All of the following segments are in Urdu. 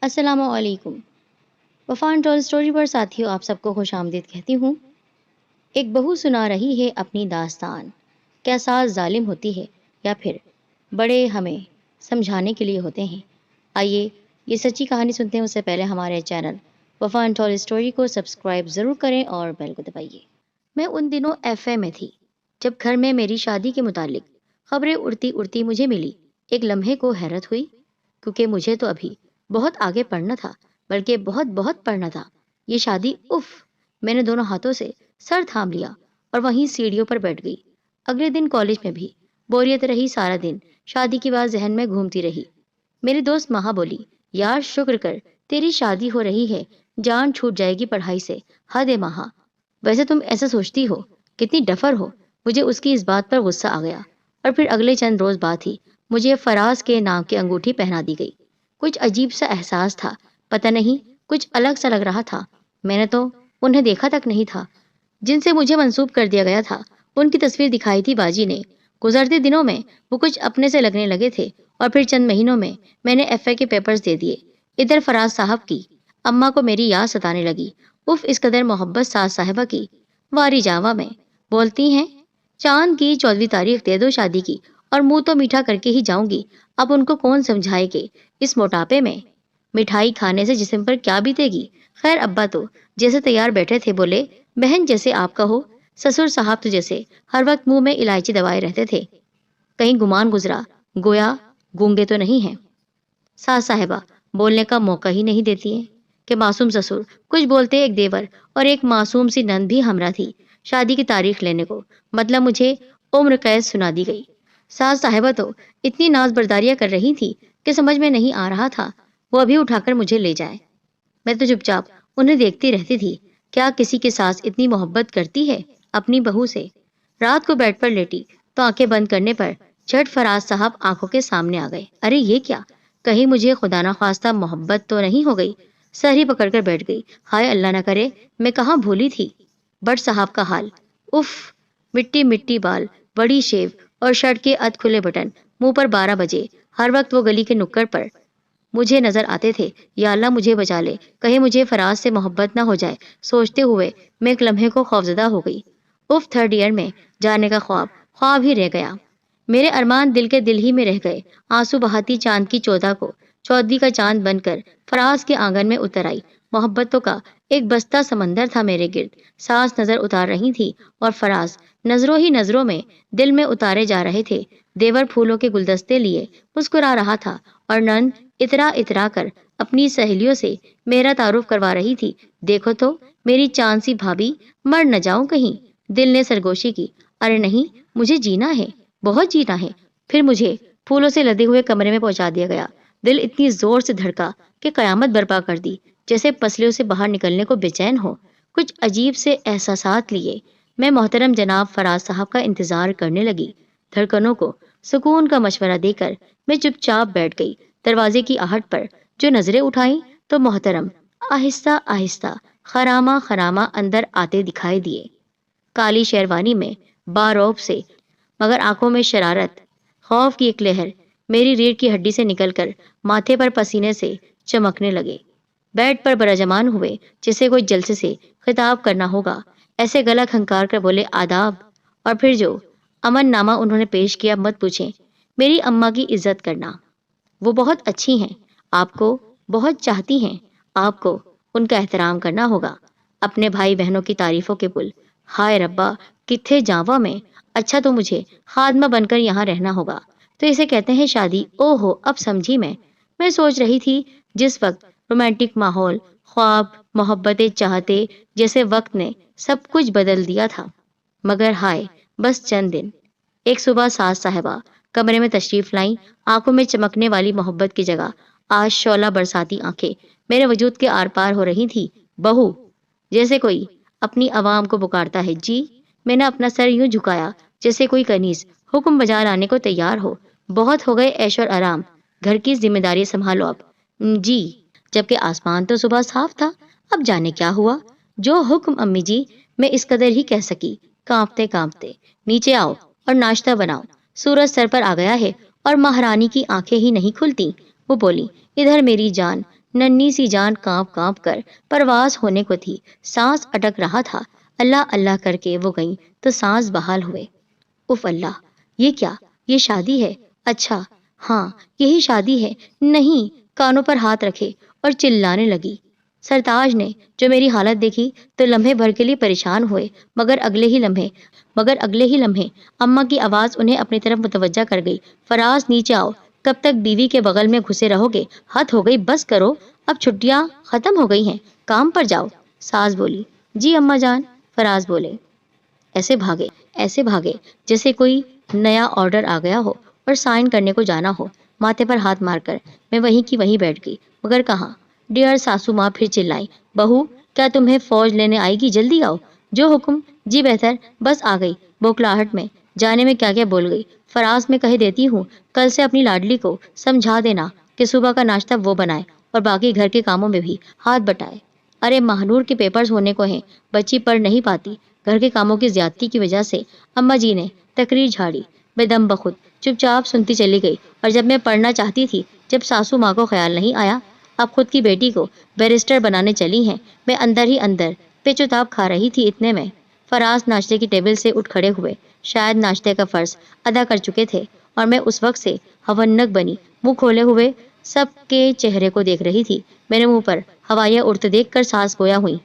السلام علیکم۔ وفان ٹول اسٹوری پر ساتھیوں آپ سب کو خوش آمدید کہتی ہوں۔ ایک بہو سنا رہی ہے اپنی داستان، کیا ساس ظالم ہوتی ہے یا پھر بڑے ہمیں سمجھانے کے لیے ہوتے ہیں۔ آئیے یہ سچی کہانی سنتے ہیں، اس سے پہلے ہمارے چینل وفان ٹول اسٹوری کو سبسکرائب ضرور کریں اور بیل کو دبائیے۔ میں ان دنوں ایف اے میں تھی جب گھر میں میری شادی کے متعلق خبریں اڑتی اڑتی مجھے ملی۔ ایک لمحے کو حیرت ہوئی، کیونکہ مجھے تو ابھی بہت آگے پڑھنا تھا، بلکہ بہت بہت پڑھنا تھا۔ یہ شادی اف! میں نے دونوں ہاتھوں سے سر تھام لیا اور وہیں سیڑھیوں پر بیٹھ گئی۔ اگلے دن کالج میں بھی بوریت رہی، سارا دن شادی کی بات ذہن میں گھومتی رہی۔ میری دوست مہا بولی، یار شکر کر تیری شادی ہو رہی ہے، جان چھوٹ جائے گی پڑھائی سے۔ حد ہے مہا، ویسے تم ایسا سوچتی ہو، کتنی ڈفر ہو۔ مجھے اس کی اس بات پر غصہ آ گیا، اور پھر اگلے چند روز بعد ہی مجھے فراز کے نام کی انگوٹھی پہنا دی گئی۔ کچھ عجیب سا احساس تھا، پتہ نہیں کچھ الگ سا لگ رہا تھا۔ میں نے تو انہیں دیکھا تک نہیں تھا جن سے مجھے منسوب کر دیا گیا تھا۔ ان کی تصویر دکھائی تھی باجی نے۔ گزرتے دنوں میں وہ کچھ اپنے سے لگنے لگے تھے، اور پھر چند مہینوں میں نے ایف اے کے پیپرز دے دیے۔ ادھر فراز صاحب کی اماں کو میری یاد ستانے لگی۔ اف، اس قدر محبت ساس صاحبہ کی۔ واری جاوا میں بولتی ہیں، چاند کی 14ویں تاریخ دے دو شادی کی، اور منہ تو میٹھا کر کے ہی جاؤں گی۔ اب ان کو کون سمجھائے کہ اس موٹاپے میں مٹھائی کھانے سے جسم پر کیا بیتے گی۔ خیر، ابا تو جیسے تیار بیٹھے تھے، بولے، بہن جیسے آپ کا ہو۔ سسر صاحب تو جیسے ہر وقت منہ میں الائچی دبائے رہتے تھے۔ کہیں گمان گزرا گویا گونگے تو نہیں ہیں۔ ساس صاحبہ بولنے کا موقع ہی نہیں دیتی ہیں کہ معصوم سسر کچھ بولتے، ایک دیور اور ایک معصوم سی نند بھی ہمراہ تھی شادی کی تاریخ لینے کو۔ مطلب مجھے عمر قید سنا دی گئی۔ ساس صاحبہ تو اتنی ناز برداریاں کر رہی تھی کہ سمجھ میں نہیں آ رہا تھا وہ ابھی اٹھا کر مجھے لے جائے۔ میں تو چپ چاپ انہیں دیکھتی رہتی تھی۔ کیا کسی کی ساس اتنی محبت کرتی ہے اپنی بہو سے؟ رات کو بیڈ پر لیٹی تو آنکھیں بند کرنے پر جھٹ فراز صاحب آنکھوں کے سامنے آ گئے۔ ارے یہ کیا؟ کہیں مجھے خدا نہ خواستہ محبت تو نہیں ہو گئی؟ سر ہی پکڑ کر بیٹھ گئی۔ ہائے اللہ نہ کرے، میں کہاں بھولی تھی بٹ صاحب کا حال۔ اف! مٹی مٹی بال، بڑی شیو اور شرٹ کے ادھ کھلے بٹن، منہ پر 12 بجے۔ ہر وقت وہ گلی کے نکڑ پر مجھے نظر آتے تھے۔ یا اللہ مجھے بچا لے، کہیں مجھے فراز سے محبت نہ ہو جائے۔ سوچتے ہوئے میں ایک لمحے کو خوفزدہ ہو گئی۔ اف! 3rd ایئر میں جانے کا خواب ہی رہ گیا۔ میرے ارمان دل کے دل ہی میں رہ گئے۔ آنسو بہاتی چاند کی 14 کو 14ویں کا چاند بن کر فراز کے آنگن میں اتر آئی۔ محبتوں کا ایک بستہ سمندر تھا میرے گرد۔ ساس نظر اتار رہی تھی اور فراز نظروں ہی نظروں میں دل میں اتارے جا رہے تھے۔ دیور پھولوں کے گلدستے لیے مسکرا رہا تھا، اور نند اترا اترا کر اپنی سہیلیوں سے میرا تعارف کروا رہی تھی۔ دیکھو تو میری چاند سی بھابھی، مر نہ جاؤں کہیں۔ دل نے سرگوشی کی، ارے نہیں، مجھے جینا ہے، بہت جینا ہے۔ پھر مجھے پھولوں سے لدے ہوئے کمرے میں پہنچا دیا گیا۔ دل اتنی زور سے دھڑکا کہ قیامت برپا کر دی، جیسے پسلیوں سے باہر نکلنے کو بے چین ہو۔ کچھ عجیب سے احساسات لیے میں محترم جناب فراز صاحب کا انتظار کرنے لگی۔ دھڑکنوں کو سکون کا مشورہ دے کر میں چپ چاپ بیٹھ گئی۔ دروازے کی آہٹ پر جو نظریں اٹھائیں تو محترم آہستہ آہستہ خرامہ خرامہ اندر آتے دکھائی دیے۔ کالی شیروانی میں باروب سے، مگر آنکھوں میں شرارت، خوف کی ایک لہر میری ریڑھ کی ہڈی سے نکل کر ماتھے پر پسینے سے چمکنے لگے۔ بیڈ پر برجمان ہوئے جسے کوئی جلسے سے خطاب کرنا ہوگا، ایسے گلا کھنکار کر بولے، آداب۔ اور پھر جو امن نامہ انہوں نے پیش کیا، مت پوچھیں۔ میری اماں کی عزت کرنا، وہ بہت اچھی ہیں، آپ کو بہت چاہتی ہیں، آپ کو ان کا احترام کرنا ہوگا۔ اپنے بھائی بہنوں کی تعریفوں کے پل، ہائے ربا کتھے جاوا میں۔ اچھا تو مجھے خادمہ بن کر یہاں رہنا ہوگا، تو اسے کہتے ہیں شادی۔ او ہو، اب سمجھی میں سوچ رہی تھی جس وقت رومانٹک ماحول، خواب، محبتیں چاہتے جیسے وقت نے سب کچھ بدل دیا تھا۔ مگر ہائے، بس چند دن۔ ایک صبح ساس صاحبہ کمرے میں تشریف لائیں، آنکھوں میں چمکنے والی محبت کی جگہ آج شعلہ برساتی آنکھیں میرے وجود کے آر پار ہو رہی تھی۔ بہو، جیسے کوئی اپنی عوام کو پکارتا ہے۔ جی؟ میں نے اپنا سر یوں جھکایا جیسے کوئی کنیز حکم بجا لانے کو تیار ہو۔ بہت ہو گئے عیش اور آرام، گھر کی ذمہ داری سنبھالو اب۔ جی؟ جبکہ آسمان تو صبح صاف تھا، اب جانے کیا ہوا۔ جو حکم امی جی، میں اس قدر ہی کہہ سکی کانپتے کانپتے۔ نیچے آؤ اور ناشتہ بناؤ، سورج سر پر آ گیا ہے اور مہارانی کی آنکھیں ہی نہیں کھلتی۔ وہ بولی، ادھر میری جان، ننھی سی جان کانپ کانپ کر پرواز ہونے کو تھی، سانس اٹک رہا تھا۔ اللہ اللہ کر کے وہ گئیں تو سانس بحال ہوئے۔ اف اللہ، یہ کیا؟ یہ شادی ہے؟ اچھا ہاں یہی شادی ہے۔ نہیں، کانوں پر ہاتھ رکھے اور چلانے لگی۔ سرتاج نے جو میری حالت دیکھی تو لمحے بھر کے لیے پریشان ہوئے، مگر اگلے ہی لمحے اماں کی آواز انہیں اپنی طرف متوجہ کر گئی۔ فراز نیچے آؤ، کب تک بیوی کے بغل میں گھسے رہو گے؟ حد ہو گئی، بس کرو، اب چھٹیاں ختم ہو گئی ہیں، کام پر جاؤ۔ ساس بولی، جی اماں جان۔ فراز بولے، ایسے بھاگے جیسے کوئی نیا آرڈر آ گیا ہو اور سائن کرنے کو جانا ہو۔ ماتھے پر ہاتھ مار کر میں وہیں کی وہیں بیٹھ گئی، مگر کہاں؟ ڈیئر ساسو ماں پھر چلائیں، بہو کیا تمہیں فوج لینے آئے گی؟ جلدی آؤ۔ جو حکم۔ جی بہتر، بس آ گئی۔ بوکھلاہٹ میں جانے میں کیا کیا بول گئی۔ فراز میں کہہ دیتی ہوں کل سے اپنی لاڈلی کو سمجھا دینا کہ صبح کا ناشتہ وہ بنائے اور باقی گھر کے کاموں میں بھی ہاتھ بٹائے۔ ارے ماہنور کے پیپرز ہونے کو ہیں، بچی پڑھ نہیں پاتی۔ گھر کے کاموں کی زیادتی کی وجہ سے اماں جی نے تقریر جھاڑی۔ میں دم بخود چپ چاپ سنتی چلی گئی، اور جب میں پڑھنا چاہتی تھی، جب ساسو ماں کو خیال نہیں آیا اب خود کی بیٹی کو بیرسٹر بنانے چلی ہیں، میں اندر ہی اندر پیچ و تاب کھا رہی تھی۔ اتنے میں فراز ناشتے کی ٹیبل سے اٹھ کھڑے ہوئے، شاید ناشتے کا فرض ادا کر چکے تھے، اور میں اس وقت سے ہونک بنی منہ کھولے ہوئے سب کے چہرے کو دیکھ رہی تھی۔ میرے منہ پر ہوائیاں اڑتے دیکھ کر ساس گویا ہوئی،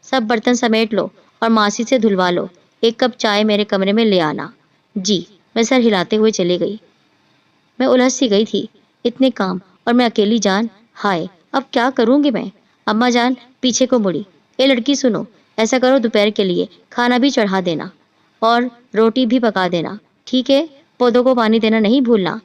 سب برتن سمیٹ لو اور ماسی سے دھلوا لو، ایک کپ چائے میرے کمرے میں لے آنا۔ جی، میں سر ہلاتے ہوئے چلی گئی۔ میں الجھ سی گئی تھی، اتنے کام اور میں اکیلی جان، ہائے اب کیا کروں گی میں؟ اماں جان پیچھے کو مڑی، اے لڑکی سنو، ایسا کرو دوپہر کے لیے کھانا بھی چڑھا دینا اور روٹی بھی پکا دینا، ٹھیک ہے؟ پودوں کو پانی دینا نہیں بھولنا۔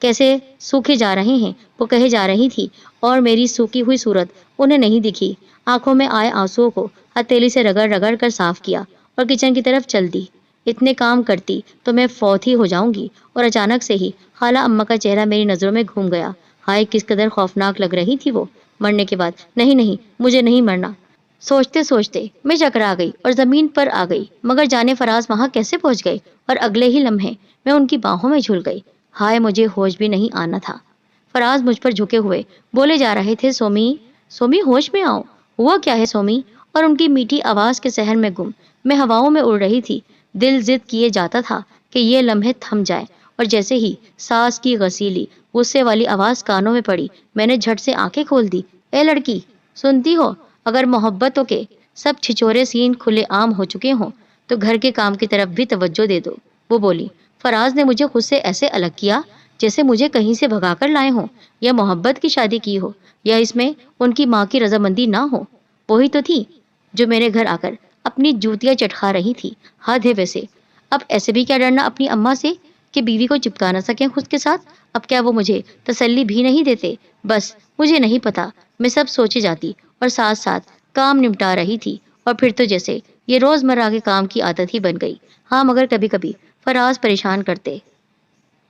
کیسے سوکھے جا رہے ہیں وہ کہے جا رہی تھی، اور میری سوکھی ہوئی صورت انہیں نہیں دکھی۔ آنکھوں میں آئے آنسوؤں کو ہتھیلی سے رگڑ رگڑ کر صاف کیا اور کچن کی طرف چل دی۔ اتنے کام کرتی تو میں فوت ہی ہو جاؤں گی، اور اچانک سے ہی خالہ اماں کا چہرہ میری نظروں میں گھوم گیا۔ ہائے کس قدر خوفناک لگ رہی تھی وہ۔ مرنے کے بعد نہیں، مجھے نہیں مرنا۔ سوچتے سوچتے میں چکرا گئی اور زمین پر آ گئی، مگر جانے فراز وہاں کیسے پہنچ گئے، اور اگلے ہی لمحے میں ان کی باہوں میں جھول گئی۔ ہائے مجھے ہوش بھی نہیں آنا تھا۔ فراز مجھ پر جھکے ہوئے بولے جا رہے تھے، سومی ہوش میں آؤ، ہوا کیا ہے سومی؟ اور ان کی میٹھی آواز کے سحر میں گم میں ہواؤں میں اڑ رہی تھی۔ دل ضد کیے جاتا تھا کہ یہ لمحے تھم جائے، اور جیسے ہی ساس کی غسیلی غصے والی آواز کانوں میں پڑی، میں نے جھٹ سے آنکھیں کھول دی۔ اے لڑکی سنتی ہو، اگر محبتوں کے سب چھچورے سین کھلے عام ہو چکے ہوں تو گھر کے کام کی طرف بھی توجہ دے دو۔ وہ بولی، فراز نے مجھے خود سے ایسے الگ کیا جیسے مجھے کہیں سے بھگا کر لائے ہوں، یا محبت کی شادی کی ہو، یا اس میں ان کی ماں کی رضامندی نہ ہو۔ وہی تو تھی جو میرے گھر آ کر اپنی جوتیاں چٹکا رہی تھی۔ حد ہے ویسے، اب ایسے بھی کیا ڈرنا اپنی اماں سے کہ بیوی کو چپکا نہ سکیں خود کے ساتھ؟ اب کیا وہ مجھے تسلی بھی نہیں دیتے؟ بس مجھے نہیں پتا، میں سب سوچے جاتی اور ساتھ ساتھ کام نمٹا رہی تھی، اور پھر تو جیسے یہ روزمرہ کے کام کی عادت ہی بن گئی۔ ہاں مگر کبھی کبھی فراز پریشان کرتے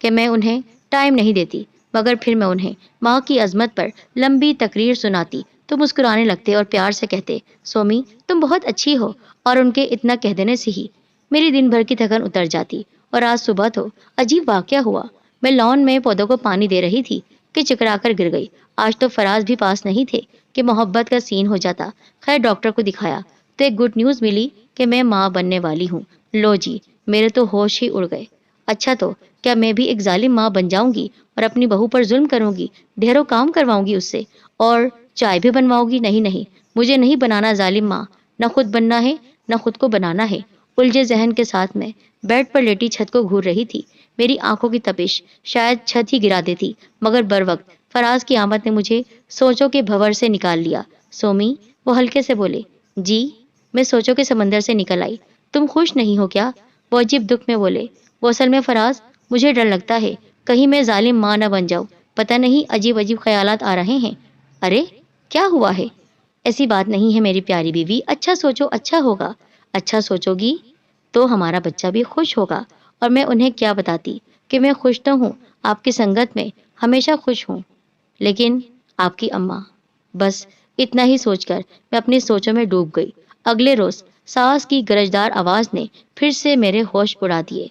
کہ میں انہیں ٹائم نہیں دیتی، مگر پھر میں انہیں ماں کی عظمت پر لمبی تقریر سناتی تو مسکرانے لگتے اور پیار سے کہتے، سومی تم بہت اچھی ہو، اور ان کے اتنا کہہ دینے سے ہی میری دن بھر کی تھکن اتر جاتی۔ اور آج صبح تو عجیب واقعہ ہوا۔ میں لان میں پودوں کو پانی دے رہی تھی کہ چکرا کر گر گئی۔ آج تو فراز بھی پاس نہیں تھے کہ محبت کا سین ہو جاتا۔ خیر ڈاکٹر کو دکھایا تو ایک گڈ نیوز ملی کہ میں ماں بننے والی ہوں۔ لو جی، میرے تو ہوش ہی اڑ گئے۔ اچھا تو کیا میں بھی ایک ظالم ماں بن جاؤں گی اور اپنی بہو پر ظلم کروں گی، ڈھیروں کام کرواؤں گی اس سے، اور چائے بھی بنواؤں گی؟ نہیں، مجھے نہیں بنانا ظالم ماں، نہ خود بننا ہے نہ خود کو بنانا ہے۔ الجھے ذہن کے ساتھ میں بیڈ پر لیٹی چھت کو گھور رہی تھی۔ میری آنکھوں کی تپش شاید چھت ہی گرا دیتی، مگر بر وقت فراز کی آمد نے مجھے سوچوں کے بھنور سے نکال لیا۔ سومی، وہ ہلکے سے بولے۔ جی، میں سوچوں کے سمندر سے نکل آئی۔ تم خوش نہیں ہو کیا؟ وہ عجیب دکھ میں بولے۔ وہ اصل میں فراز، مجھے ڈر لگتا ہے کہیں میں ظالم ماں نہ بن جاؤں، پتہ نہیں عجیب عجیب خیالات آ رہے ہیں۔ ارے کیا ہوا ہے؟ ایسی بات نہیں ہے میری پیاری بیوی، اچھا سوچو، اچھا ہوگا۔ اچھا سوچو گی تو ہمارا بچہ بھی خوش ہوگا۔ اور میں انہیں کیا بتاتی کہ میں خوش تو ہوں، آپ کی سنگت میں ہمیشہ خوش ہوں، لیکن آپ کی اماں۔ بس اتنا ہی سوچ کر میں اپنی سوچوں میں ڈوب گئی۔ اگلے روز ساس کی گرجدار آواز نے پھر سے میرے ہوش اڑا دیے۔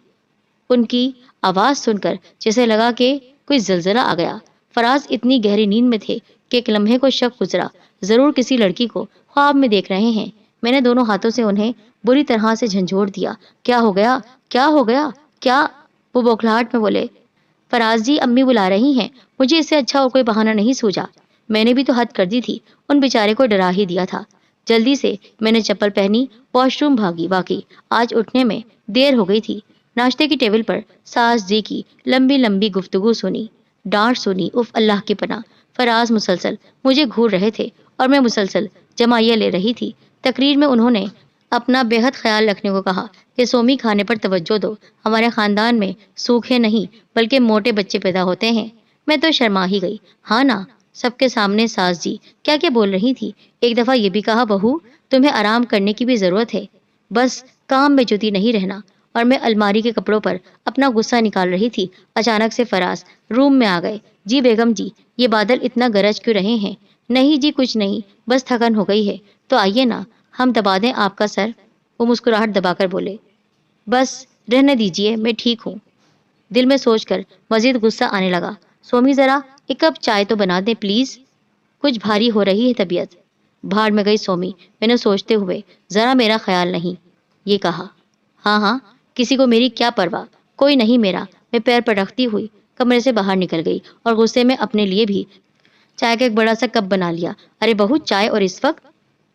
ان کی آواز سن کر جیسے لگا کہ کوئی زلزلہ آ گیا۔ فراز اتنی گہری نیند میں تھے کہ ایک لمحے کو شک گزرا، ضرور کسی لڑکی کو خواب میں دیکھ رہے ہیں۔ میں نے دونوں ہاتھوں سے انہیں بری طرح سے جھنجھوڑ دیا۔ کیا ہو گیا؟ کیا ہو گیا؟ کیا؟ وہ بوکھلاہٹ میں بولے۔ فراز جی، امی بلا رہی ہیں، مجھے اس سے اچھا اور کوئی بہانہ نہیں سوجا۔ میں نے بھی تو حد کر دی تھی، ان بیچارے کو ڈرا ہی دیا تھا۔ جلدی سے میں نے چپل پہنی، واش روم بھاگی۔ واقعی آج اٹھنے میں دیر ہو گئی تھی۔ ناشتے کی ٹیبل پر ساس جی کی لمبی لمبی گفتگو سنی، ڈانٹ سنی۔ اف اللہ کی پناہ! فراز مسلسل مجھے گھور رہے تھے اور میں مسلسل جمائیہ لے رہی تھی۔ تقریر میں انہوں نے اپنا بے حد خیال رکھنے کو کہا کہ سومی کھانے پر توجہ دو، ہمارے خاندان میں سوکھے نہیں بلکہ موٹے بچے پیدا ہوتے ہیں۔ میں تو شرما ہی گئی۔ ہاں نا، سب کے سامنے ساس جی کیا کیا بول رہی تھی۔ ایک دفعہ یہ بھی کہا، بہو تمہیں آرام کرنے کی بھی ضرورت ہے، بس کام میں جتی نہیں رہنا۔ اور میں الماری کے کپڑوں پر اپنا غصہ نکال رہی تھی، اچانک سے فراز روم میں آ گئے۔ جی بیگم جی، یہ بادل اتنا گرج کیوں رہے ہیں؟ نہیں جی کچھ نہیں، بس تھکن ہو گئی ہے، تو آئیے نا ہم دبا دیں آپ کا سر۔ وہ مسکراہٹ دبا کر بولے، بس رہنے دیجیے، میں ٹھیک ہوں۔ دل میں سوچ کر مزید غصہ آنے لگا۔ سومی ذرا ایک کپ چائے تو بنا دیں پلیز، کچھ بھاری ہو رہی ہے طبیعت۔ بھاڑ میں گئی سومی، میں نے سوچتے ہوئے ذرا میرا خیال نہیں یہ کہا۔ ہاں ہاں، کسی کو میری کیا پرواہ، کوئی نہیں میرا۔ میں پیر پٹکتی ہوئی کمرے سے باہر نکل گئی اور غصے میں اپنے لیے بھی چائے کا ایک بڑا سا کپ بنا لیا۔ ارے بہو، چائے اور اس وقت؟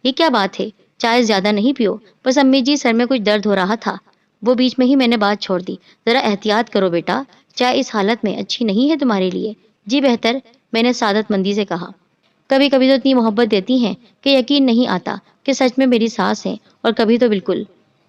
یہ کیا بات ہے؟ چائے زیادہ نہیں پیو، بس امی جی سر میں کچھ درد ہو رہا تھا۔ وہ بیچ میں ہی میں نے بات چھوڑ دی۔ ذرا احتیاط کرو بیٹا، چائے اس حالت میں اچھی نہیں ہے تمہارے لیے۔ جی بہتر، میں نے سعادت مندی سے کہا۔ کبھی کبھی تو اتنی محبت دیتی ہیں کہ یقین نہیں آتا کہ سچ میں میری ساس ہیں، اور کبھی تو بالکل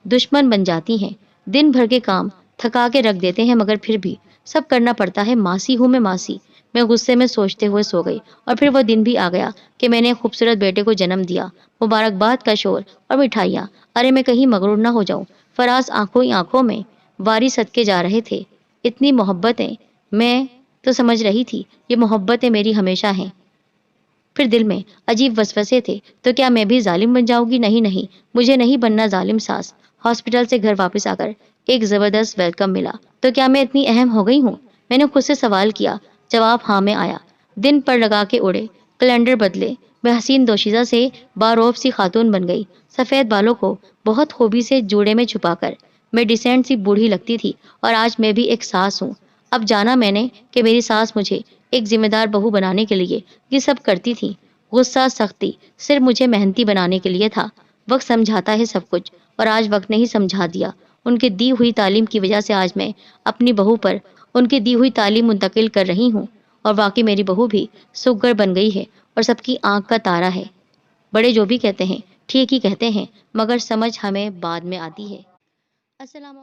دشمن بن جاتی ہیں۔ دن بھر کے کام تھکا کے رکھ دیتے ہیں، مگر پھر بھی سب کرنا پڑتا ہے۔ ماسی ہوں میں ماسی۔ میں غصے میں سوچتے ہوئے سو گئی، اور پھر وہ دن بھی آ گیا کہ میں نے ایک خوبصورت بیٹے کو جنم دیا۔ مبارکباد کا شور اور مٹھائیاں، ارے میں کہیں مغرور نہ ہو جاؤں۔ فراز آنکھوں ہی آنکھوں میں واری صدقے جا رہے تھے۔ اتنی محبتیں، میں تو سمجھ رہی تھی یہ محبتیں میری ہمیشہ ہیں۔ پھر دل میں عجیب وسوسے تھے، تو کیا میں بھی ظالم بن جاؤں گی؟ نہیں نہیں، مجھے نہیں بننا ظالم ساس۔ ہاسپٹل سے گھر واپس آ کر ایک زبردست ویلکم ملا، تو کیا میں اتنی اہم ہو گئی ہوں؟ میں نے خود سے سوال کیا۔ جواب ہاں میں آیا۔ دن پر لگا کے اڑے، کیلنڈر بدلے، میں حسین دوشیزہ سے باروب سی خاتون بن گئی۔ سفید بالوں کو بہت خوبی سے جوڑے میں چھپا کر میں ڈیسینٹ سی بوڑھی لگتی تھی، اور آج میں بھی ایک ساس ہوں۔ اب جانا میں نے کہ میری ساس مجھے ایک ذمہ دار بہو بنانے کے لیے یہ سب کرتی تھی۔ غصہ، سختی صرف مجھے محنتی بنانے کے لیے تھا۔ وقت سمجھاتا ہے سب کچھ، اور آج وقت نے ہی سمجھا دیا۔ ان کی دی ہوئی تعلیم کی وجہ سے آج میں اپنی بہو پر ان کی دی ہوئی تعلیم منتقل کر رہی ہوں، اور واقعی میری بہو بھی سگر بن گئی ہے اور سب کی آنکھ کا تارا ہے۔ بڑے جو بھی کہتے ہیں ٹھیک ہی کہتے ہیں، مگر سمجھ ہمیں بعد میں آتی ہے۔ السلام